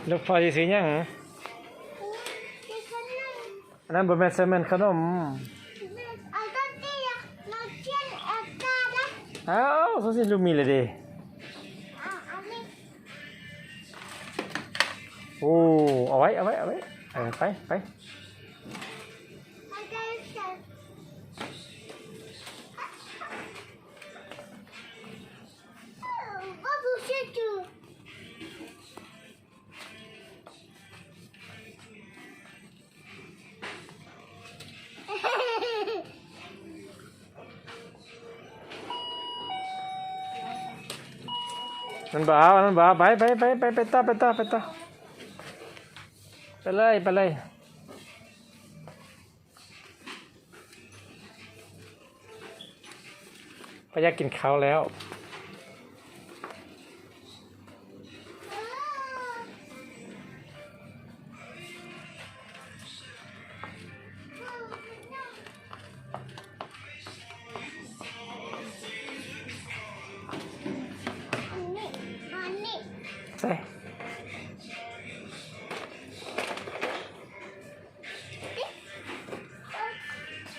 ลูกพอจะซื้อยังอันนั้นบะแม่นเซเมนขนมอ้าวเขาสิลูกมีเลยดิโอ้เอาไว้ไปนั่นบ่าวไปต่อไปเลยไปอยากกินข้าวแล้วใส่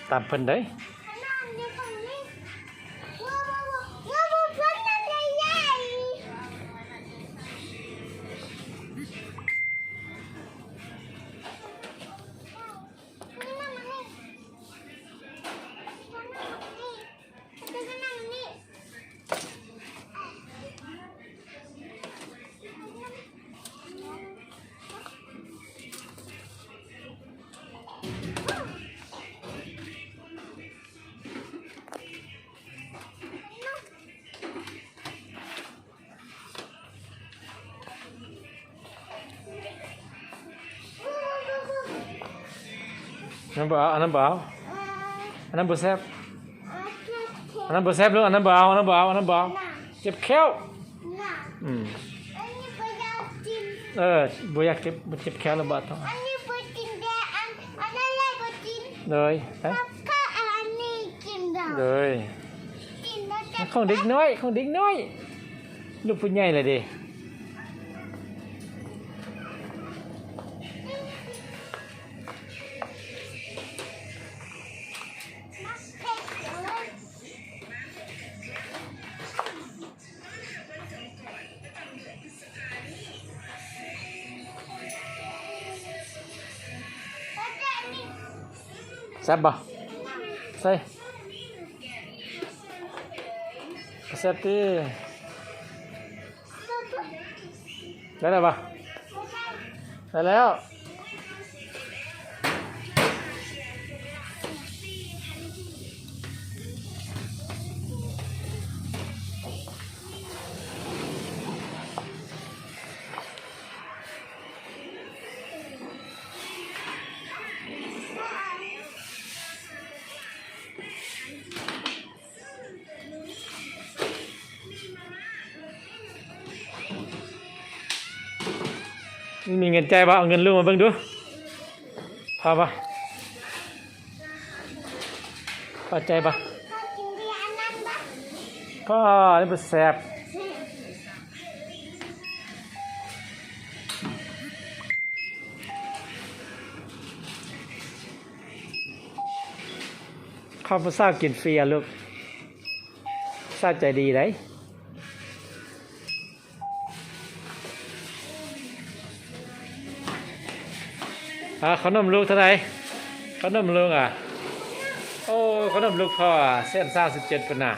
ตามเพิ่นได้อันนั้นบ่เอาอันนั้นบ่แซ่บอันนั้นบ่แซ่บลูกอันนั้นบ่เอาเจ็บแข้วบ่อยากเจ็บแข้วแล้วบ่ต้องเลยเลยของเด็กน้อยลูกผู้ใหญ่เลยดิแซ่บบ่ใส่แซ่บดิได้แล้วบ่ได้แล้วมีเงินใจป่ะเอาเงินลูกมาเบิ่งดูพอป่ะพอใจป่ะพ่อนี่เป็นแสบข้าวผู้สาวกินฟรีอ่ะลูกสาวใจดีเลยขนมลูกเท่าไหร่ขนมลูกโอ้ขนมลูกพ่อเส้น37 ปน่ะ